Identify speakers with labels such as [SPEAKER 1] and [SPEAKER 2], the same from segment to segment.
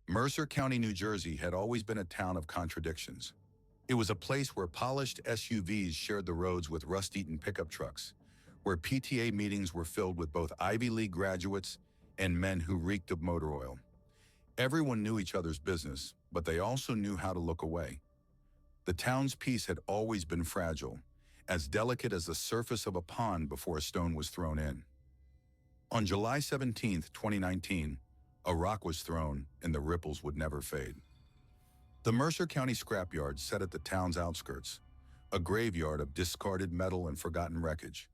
[SPEAKER 1] Mercer County, New Jersey had always been a town of contradictions. It was a place where polished SUVs shared the roads with rust-eaten pickup trucks, where PTA meetings were filled with both Ivy League graduates and men who reeked of motor oil. Everyone knew each other's business, but they also knew how to look away. The town's peace had always been fragile, as delicate as the surface of a pond before a stone was thrown in. On July 17, 2019, a rock was thrown and the ripples would never fade. The Mercer County scrapyard sat at the town's outskirts, a graveyard of discarded metal and forgotten wreckage.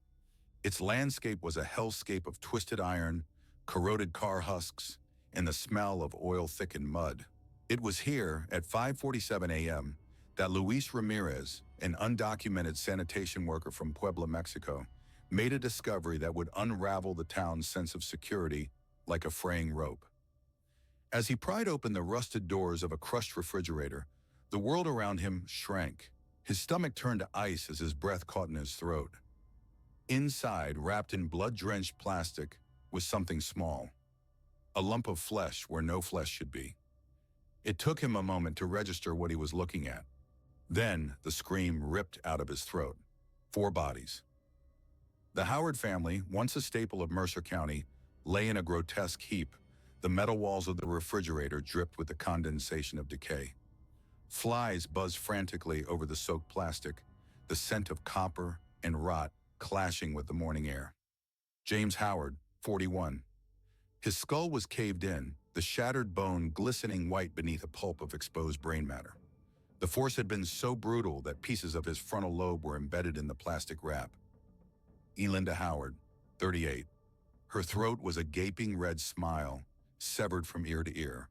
[SPEAKER 1] Its landscape was a hellscape of twisted iron, corroded car husks, and the smell of oil-thickened mud. It was here, at 5:47 a.m., that Luis Ramirez, an undocumented sanitation worker from Puebla, Mexico, made a discovery that would unravel the town's sense of security like a fraying rope. As he pried open the rusted doors of a crushed refrigerator, the world around him shrank. His stomach turned to ice as his breath caught in his throat. Inside, wrapped in blood-drenched plastic, was something small. A lump of flesh where no flesh should be. It took him a moment to register what he was looking at. Then, the scream ripped out of his throat. 4 bodies. The Howard family, once a staple of Mercer County, lay in a grotesque heap. The metal walls of the refrigerator dripped with the condensation of decay. Flies buzzed frantically over the soaked plastic, the scent of copper and rot clashing with the morning air. James Howard, 41. His skull was caved in, the shattered bone glistening white beneath a pulp of exposed brain matter. The force had been so brutal that pieces of his frontal lobe were embedded in the plastic wrap. Elinda Howard, 38. Her throat was a gaping red smile, severed from ear to ear.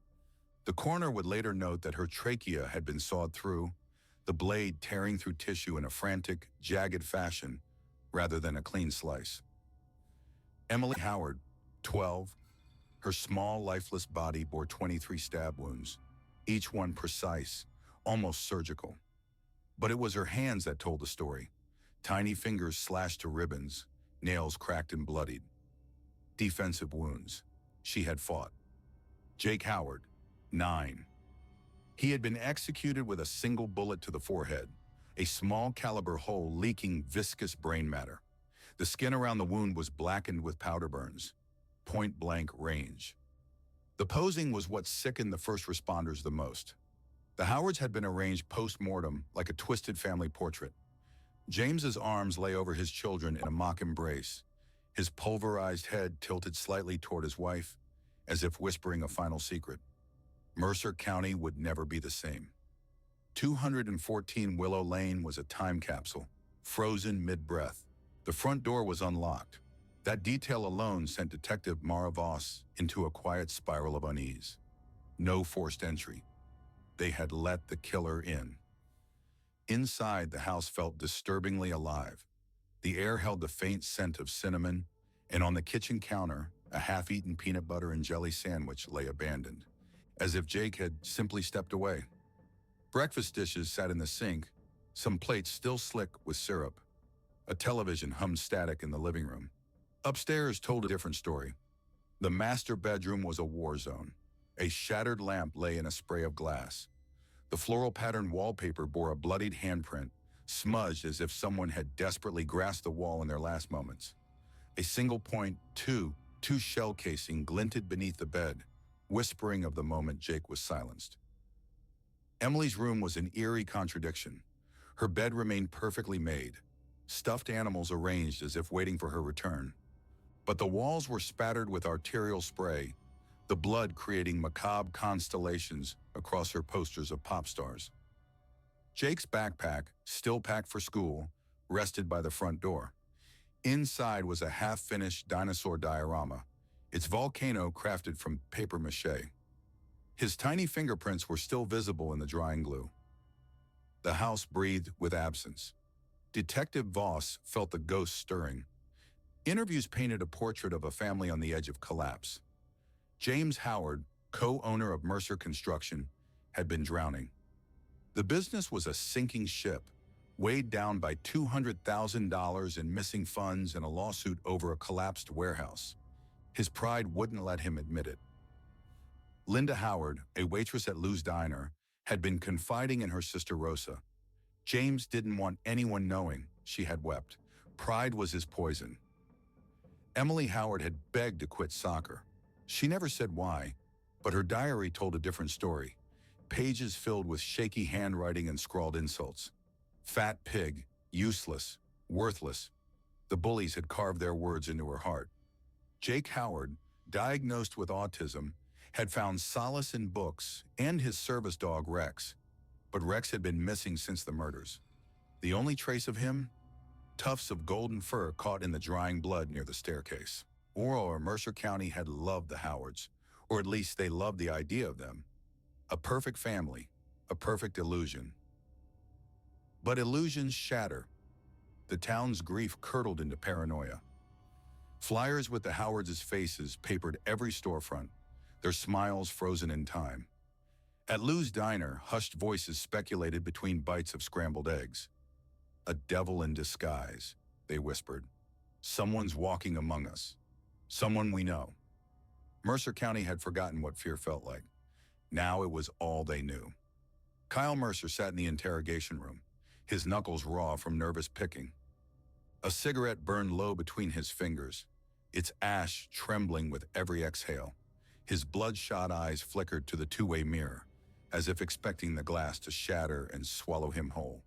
[SPEAKER 1] The coroner would later note that her trachea had been sawed through, the blade tearing through tissue in a frantic, jagged fashion rather than a clean slice. Emily Howard, 12. Her small, lifeless body bore 23 stab wounds, each one precise, almost surgical. But it was her hands that told the story. Tiny fingers slashed to ribbons, nails cracked and bloodied. Defensive wounds. She had fought. Jake Howard, 9. He had been executed with a single bullet to the forehead, a small caliber hole leaking viscous brain matter. The skin around the wound was blackened with powder burns. Point-blank range. The posing was what sickened the first responders the most. The Howards had been arranged post-mortem like a twisted family portrait. James's arms lay over his children in a mock embrace, his pulverized head tilted slightly toward his wife, as if whispering a final secret. Mercer County would never be the same. 214 Willow Lane was a time capsule, frozen mid-breath. The front door was unlocked. That detail alone sent Detective Mara Voss into a quiet spiral of unease. No forced entry. They had let the killer in. Inside, the house felt disturbingly alive. The air held the faint scent of cinnamon, and on the kitchen counter, a half-eaten peanut butter and jelly sandwich lay abandoned, as if Jake had simply stepped away. Breakfast dishes sat in the sink, some plates still slick with syrup. A television hummed static in the living room. Upstairs told a different story. The master bedroom was a war zone. A shattered lamp lay in a spray of glass. The floral patterned wallpaper bore a bloodied handprint, smudged as if someone had desperately grasped the wall in their last moments. A single .22 shell casing glinted beneath the bed, whispering of the moment Jake was silenced. Emily's room was an eerie contradiction. Her bed remained perfectly made, stuffed animals arranged as if waiting for her return. But the walls were spattered with arterial spray, the blood creating macabre constellations across her posters of pop stars. Jake's backpack, still packed for school, rested by the front door. Inside was a half-finished dinosaur diorama, its volcano crafted from paper mache. His tiny fingerprints were still visible in the drying glue. The house breathed with absence. Detective Voss felt the ghost stirring. Interviews painted a portrait of a family on the edge of collapse. James Howard, co-owner of Mercer Construction, had been drowning. The business was a sinking ship, weighed down by $200,000 in missing funds and a lawsuit over a collapsed warehouse. His pride wouldn't let him admit it. Linda Howard, a waitress at Lou's Diner, had been confiding in her sister Rosa. James didn't want anyone knowing, she had wept. Pride was his poison. Emily Howard had begged to quit soccer. She never said why, but her diary told a different story. Pages filled with shaky handwriting and scrawled insults. Fat pig, useless, worthless. The bullies had carved their words into her heart. Jake Howard, diagnosed with autism, had found solace in books and his service dog Rex. But Rex had been missing since the murders. The only trace of him? Tufts of golden fur caught in the drying blood near the staircase. Oro or Mercer County had loved the Howards, or at least they loved the idea of them. A perfect family, a perfect illusion. But illusions shatter. The town's grief curdled into paranoia. Flyers with the Howards' faces papered every storefront, their smiles frozen in time. At Lou's Diner, hushed voices speculated between bites of scrambled eggs. A devil in disguise, they whispered. Someone's walking among us. Someone we know. Mercer County had forgotten what fear felt like. Now it was all they knew. Kyle Mercer sat in the interrogation room, his knuckles raw from nervous picking. A cigarette burned low between his fingers, its ash trembling with every exhale. His bloodshot eyes flickered to the two-way mirror, as if expecting the glass to shatter and swallow him whole.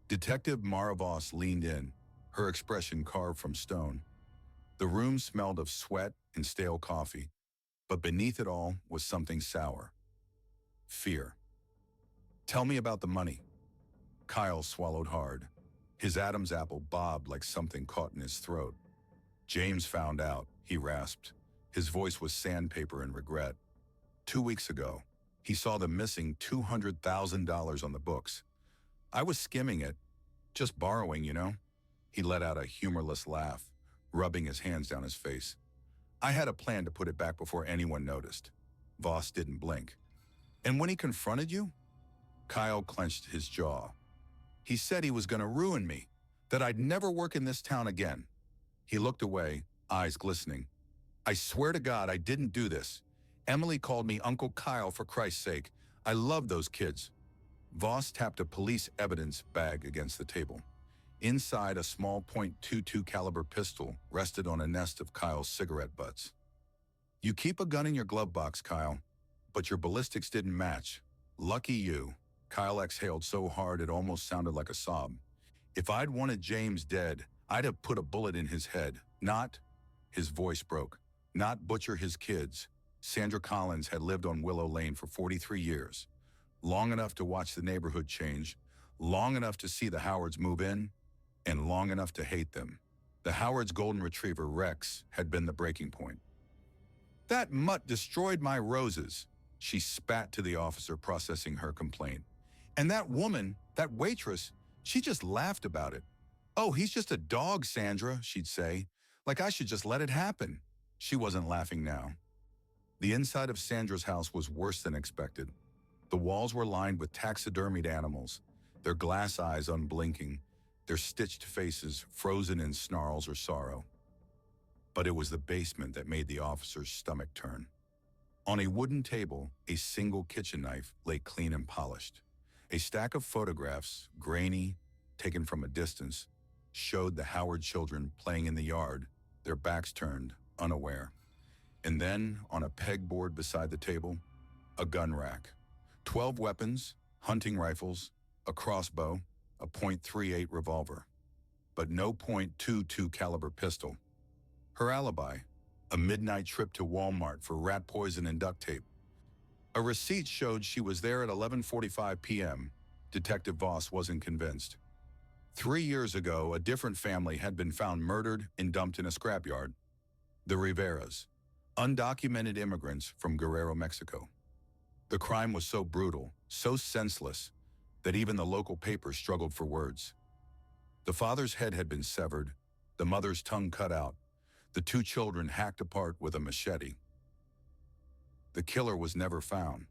[SPEAKER 1] Detective Mara Voss leaned in, her expression carved from stone. The room smelled of sweat and stale coffee, but beneath it all was something sour. Fear. Tell me about the money. Kyle swallowed hard. His Adam's apple bobbed like something caught in his throat. James found out, he rasped. His voice was sandpaper and regret. 2 weeks ago, he saw the missing $200,000 on the books. I was skimming it, just borrowing, you know. He let out a humorless laugh, rubbing his hands down his face. I had a plan to put it back before anyone noticed. Voss didn't blink. And when he confronted you? Kyle clenched his jaw. He said he was going to ruin me, that I'd never work in this town again. He looked away, eyes glistening. I swear to God I didn't do this. Emily called me Uncle Kyle for Christ's sake. I love those kids. Voss tapped a police evidence bag against the table. Inside, a small .22 caliber pistol rested on a nest of Kyle's cigarette butts. You keep a gun in your glove box, Kyle, but your ballistics didn't match. Lucky you. Kyle exhaled so hard it almost sounded like a sob. If I'd wanted James dead, I'd have put a bullet in his head, not, his voice broke, not butcher his kids. Sandra Collins had lived on Willow Lane for 43 years, long enough to watch the neighborhood change, long enough to see the Howards move in, and long enough to hate them. The Howards' golden retriever, Rex, had been the breaking point. That mutt destroyed my roses, she spat to the officer processing her complaint. And that woman, that waitress, she just laughed about it. Oh, he's just a dog, Sandra, she'd say. Like I should just let it happen. She wasn't laughing now. The inside of Sandra's house was worse than expected. The walls were lined with taxidermied animals, their glass eyes unblinking, their stitched faces frozen in snarls or sorrow. But it was the basement that made the officer's stomach turn. On a wooden table, a single kitchen knife lay clean and polished. A stack of photographs, grainy, taken from a distance, showed the Howard children playing in the yard, their backs turned, unaware. And then, on a pegboard beside the table, a gun rack. 12 weapons, hunting rifles, a crossbow, a .38 revolver, but no .22 caliber pistol. Her alibi, a midnight trip to Walmart for rat poison and duct tape. A receipt showed she was there at 11:45 p.m. Detective Voss wasn't convinced. 3 years ago, a different family had been found murdered and dumped in a scrapyard. The Riveras, undocumented immigrants from Guerrero, Mexico. The crime was so brutal, so senseless, that even the local paper struggled for words. The father's head had been severed, the mother's tongue cut out, the 2 children hacked apart with a machete. The killer was never found,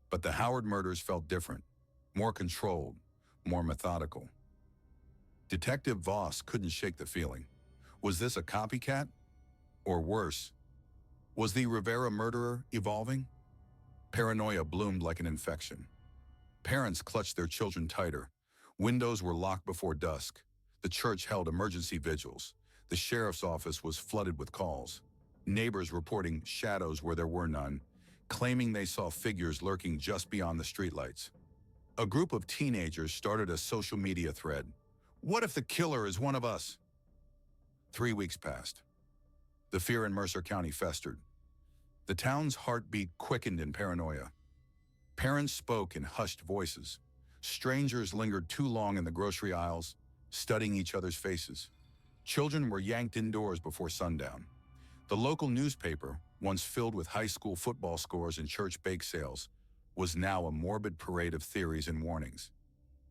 [SPEAKER 1] but the Howard murders felt different, more controlled, more methodical. Detective Voss couldn't shake the feeling. Was this a copycat? Or worse, Was the Rivera murderer evolving? Paranoia bloomed like an infection. Parents clutched their children tighter. Windows were locked before dusk. The church held emergency vigils. The sheriff's office was flooded with calls. Neighbors reporting shadows where there were none, claiming they saw figures lurking just beyond the streetlights. A group of teenagers started a social media thread. What if the killer is one of us? 3 weeks passed. The fear in Mercer County festered. The town's heartbeat quickened in paranoia. Parents spoke in hushed voices. Strangers lingered too long in the grocery aisles, studying each other's faces. Children were yanked indoors before sundown. The local newspaper, once filled with high school football scores and church bake sales, was now a morbid parade of theories and warnings.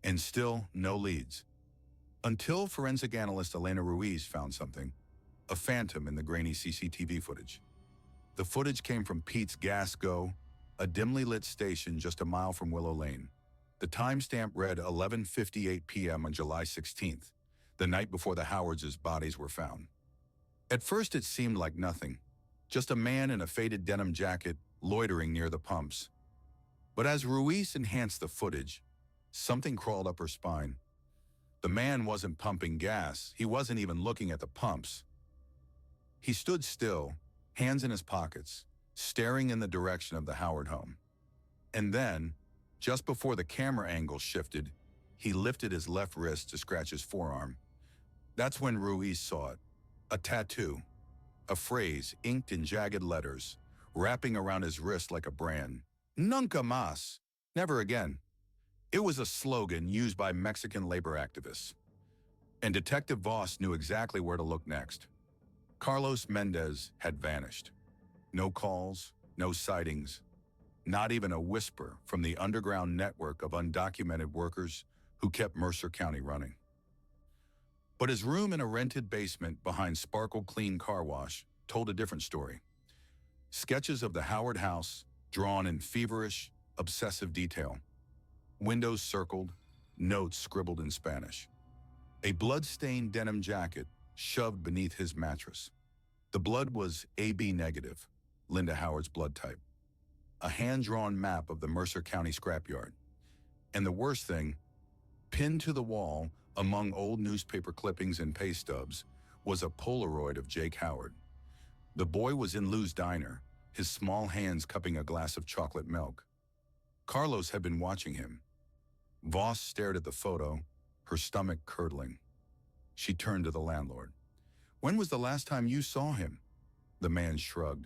[SPEAKER 1] And still, no leads. Until forensic analyst Elena Ruiz found something, a phantom in the grainy CCTV footage. The footage came from Pete's Gas Go, a dimly lit station just a mile from Willow Lane. The timestamp read 11:58 p.m. on July 16th, the night before the Howards' bodies were found. At first it seemed like nothing, just a man in a faded denim jacket loitering near the pumps. But as Ruiz enhanced the footage, something crawled up her spine. The man wasn't pumping gas, he wasn't even looking at the pumps. He stood still, hands in his pockets, staring in the direction of the Howard home. And then, just before the camera angle shifted, he lifted his left wrist to scratch his forearm. That's when Ruiz saw it. A tattoo. A phrase inked in jagged letters, wrapping around his wrist like a brand. Nunca más. Never again. It was a slogan used by Mexican labor activists. And Detective Voss knew exactly where to look next. Carlos Mendez had vanished. No calls, no sightings, not even a whisper from the underground network of undocumented workers who kept Mercer County running. But his room in a rented basement behind Sparkle Clean Car Wash told a different story. Sketches of the Howard house, drawn in feverish, obsessive detail. Windows circled, notes scribbled in Spanish. A blood-stained denim jacket shoved beneath his mattress. The blood was AB negative, Linda Howard's blood type. A hand-drawn map of the Mercer County scrapyard. And the worst thing, pinned to the wall among old newspaper clippings and pay stubs, was a Polaroid of Jake Howard. The boy was in Lou's diner, his small hands cupping a glass of chocolate milk. Carlos had been watching him. Voss stared at the photo, her stomach curdling. She turned to the landlord. When was the last time you saw him? The man shrugged.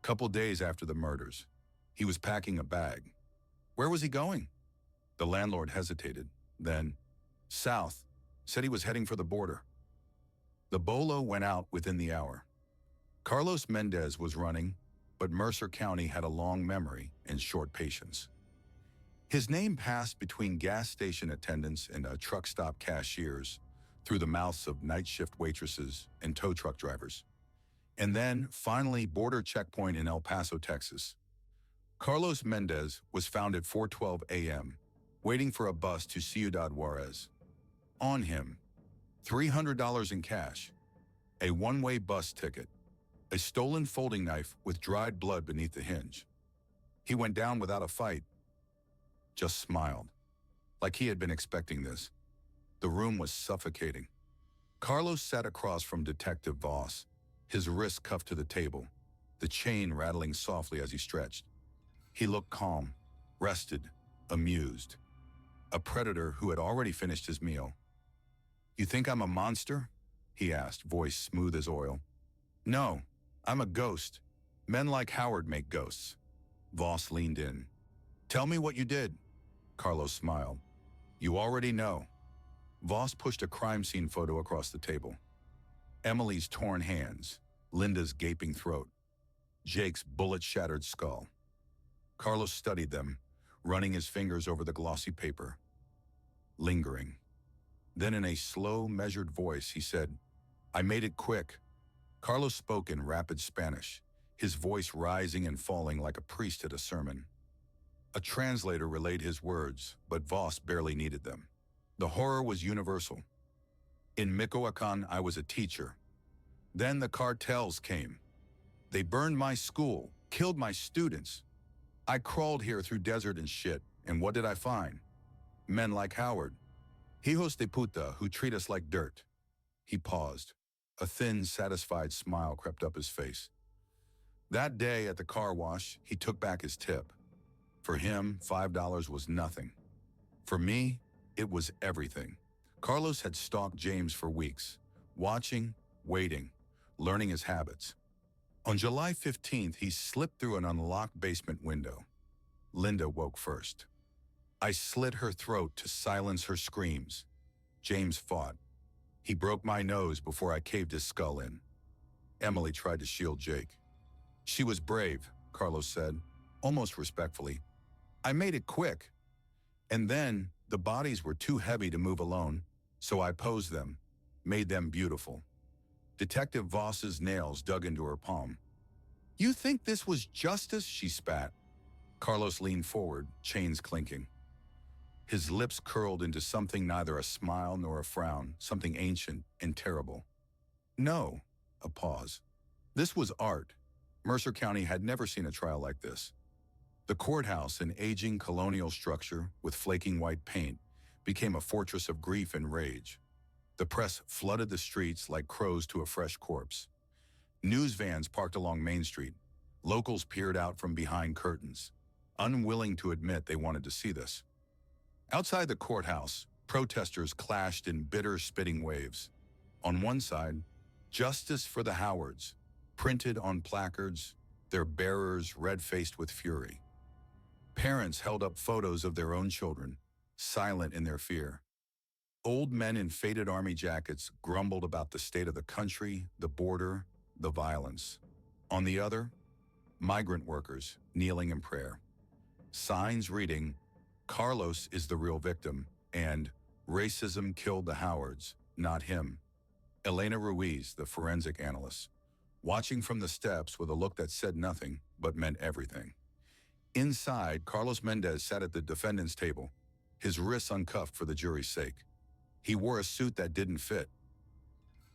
[SPEAKER 1] Couple days after the murders. He was packing a bag. Where was he going? The landlord hesitated. Then, south. Said he was heading for the border. The bolo went out within the hour. Carlos Mendez was running, but Mercer County had a long memory and short patience. His name passed between gas station attendants and truck stop cashiers, through the mouths of night shift waitresses and tow truck drivers. And then, finally, border checkpoint in El Paso, Texas. Carlos Mendez was found at 4:12 a.m., waiting for a bus to Ciudad Juarez. On him, $300 in cash, a one-way bus ticket, a stolen folding knife with dried blood beneath the hinge. He went down without a fight, just smiled, like he had been expecting this. The room was suffocating. Carlos sat across from Detective Voss, his wrist cuffed to the table, the chain rattling softly as he stretched. He looked calm, rested, amused. A predator who had already finished his meal. You think I'm a monster? He asked, voice smooth as oil. No, I'm a ghost. Men like Howard make ghosts. Voss leaned in. Tell me what you did. Carlos smiled. You already know. Voss pushed a crime scene photo across the table. Emily's torn hands, Linda's gaping throat, Jake's bullet-shattered skull. Carlos studied them, running his fingers over the glossy paper. Lingering. Then in a slow, measured voice, he said, I made it quick. Carlos spoke in rapid Spanish, his voice rising and falling like a priest at a sermon. A translator relayed his words, but Voss barely needed them. The horror was universal. In Michoacan, I was a teacher. Then the cartels came. They burned my school, killed my students. I crawled here through desert and shit, and what did I find? Men like Howard. Hijos de puta who treat us like dirt. He paused. A thin, satisfied smile crept up his face. That day at the car wash, he took back his tip. For him, $5 was nothing. For me, it was everything. Carlos had stalked James for weeks, watching, waiting, learning his habits. On July 15th, he slipped through an unlocked basement window. Linda woke first. I slit her throat to silence her screams. James fought. He broke my nose before I caved his skull in. Emily tried to shield Jake. She was brave, Carlos said, almost respectfully. I made it quick. And then, the bodies were too heavy to move alone, so I posed them, made them beautiful. Detective Voss's nails dug into her palm. You think this was justice? She spat. Carlos leaned forward, chains clinking. His lips curled into something neither a smile nor a frown, something ancient and terrible. No, a pause. This was art. Mercer County had never seen a trial like this. The courthouse, an aging colonial structure with flaking white paint, became a fortress of grief and rage. The press flooded the streets like crows to a fresh corpse. News vans parked along Main Street. Locals peered out from behind curtains, unwilling to admit they wanted to see this. Outside the courthouse, protesters clashed in bitter, spitting waves. On one side, "Justice for the Howards," printed on placards, their bearers red-faced with fury. Parents held up photos of their own children, silent in their fear. Old men in faded army jackets grumbled about the state of the country, the border, the violence. On the other, migrant workers kneeling in prayer. Signs reading, "Carlos is the real victim," and "Racism killed the Howards, not him." Elena Ruiz, the forensic analyst, watching from the steps with a look that said nothing but meant everything. Inside, Carlos Mendez sat at the defendant's table, his wrists uncuffed for the jury's sake. He wore a suit that didn't fit.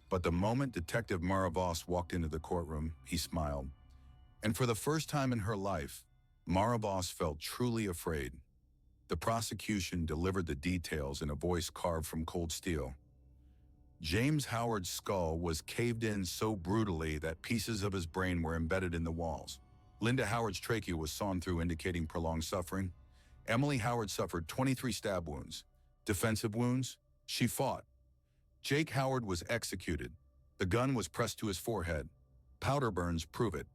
[SPEAKER 1] But the moment Detective Mara Voss walked into the courtroom, he smiled. And for the first time in her life, Mara Voss felt truly afraid. The prosecution delivered the details in a voice carved from cold steel. James Howard's skull was caved in so brutally that pieces of his brain were embedded in the walls. Linda Howard's trachea was sawn through, indicating prolonged suffering. Emily Howard suffered 23 stab wounds. Defensive wounds? She fought. Jake Howard was executed. The gun was pressed to his forehead. Powder burns prove it.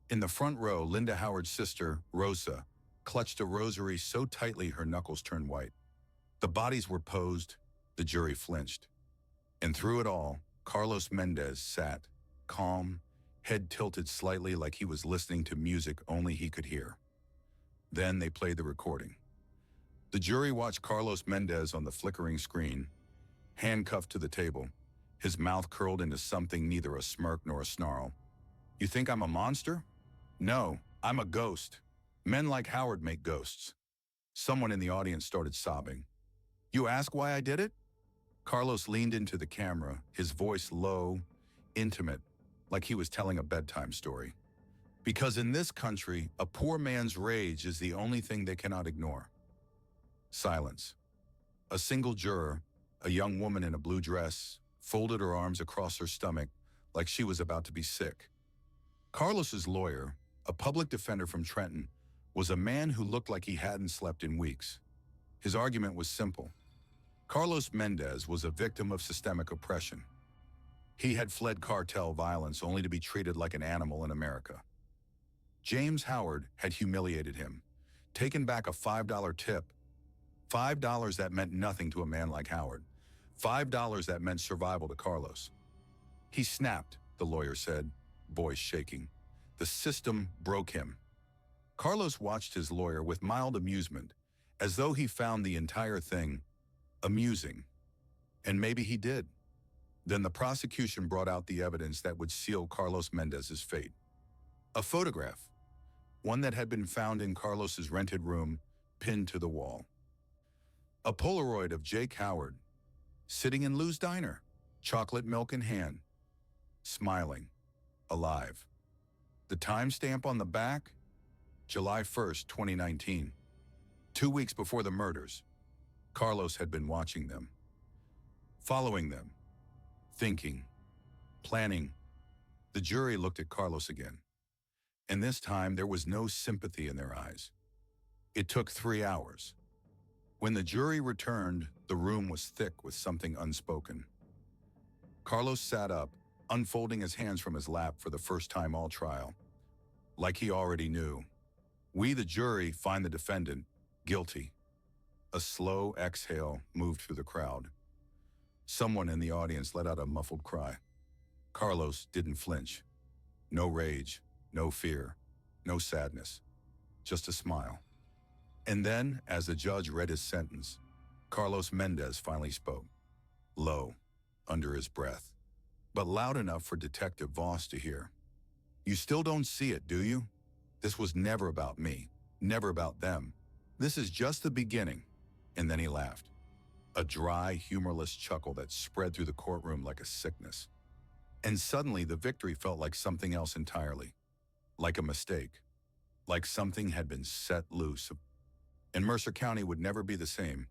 [SPEAKER 1] In the front row, Linda Howard's sister, Rosa, clutched a rosary so tightly her knuckles turned white. The bodies were posed. The jury flinched. And through it all, Carlos Mendez sat, calm, head tilted slightly like he was listening to music only he could hear. Then they played the recording. The jury watched Carlos Mendez on the flickering screen, handcuffed to the table, his mouth curled into something neither a smirk nor a snarl. You think I'm a monster? No, I'm a ghost. Men like Howard make ghosts. Someone in the audience started sobbing. You ask why I did it? Carlos leaned into the camera, his voice low, intimate, like he was telling a bedtime story. Because in this country, a poor man's rage is the only thing they cannot ignore. Silence. A single juror, a young woman in a blue dress, folded her arms across her stomach like she was about to be sick. Carlos's lawyer, a public defender from Trenton, was a man who looked like he hadn't slept in weeks. His argument was simple. Carlos Mendez was a victim of systemic oppression. He had fled cartel violence only to be treated like an animal in America. James Howard had humiliated him, taken back a $5 tip. $5 that meant nothing to a man like Howard. $5 that meant survival to Carlos. He snapped, the lawyer said, voice shaking. The system broke him. Carlos watched his lawyer with mild amusement, as though he found the entire thing amusing. And maybe he did. Then the prosecution brought out the evidence that would seal Carlos Mendez's fate. A photograph, one that had been found in Carlos's rented room, pinned to the wall. A Polaroid of Jake Howard, sitting in Lou's diner, chocolate milk in hand, smiling, alive. The timestamp on the back? July 1st, 2019. 2 weeks before the murders, Carlos had been watching them, following them, thinking, planning. The jury looked at Carlos again, and this time there was no sympathy in their eyes. It took 3 hours. When the jury returned, the room was thick with something unspoken. Carlos sat up, unfolding his hands from his lap for the first time all trial. Like he already knew. We, the jury, find the defendant guilty. A slow exhale moved through the crowd. Someone in the audience let out a muffled cry. Carlos didn't flinch. No rage, no fear, no sadness, just a smile. And then, as the judge read his sentence, Carlos Mendez finally spoke, low, under his breath, but loud enough for Detective Voss to hear. You still don't see it, do you? This was never about me, never about them. This is just the beginning. And then he laughed. A dry, humorless chuckle that spread through the courtroom like a sickness. And suddenly the victory felt like something else entirely. Like a mistake. Like something had been set loose. And Mercer County would never be the same.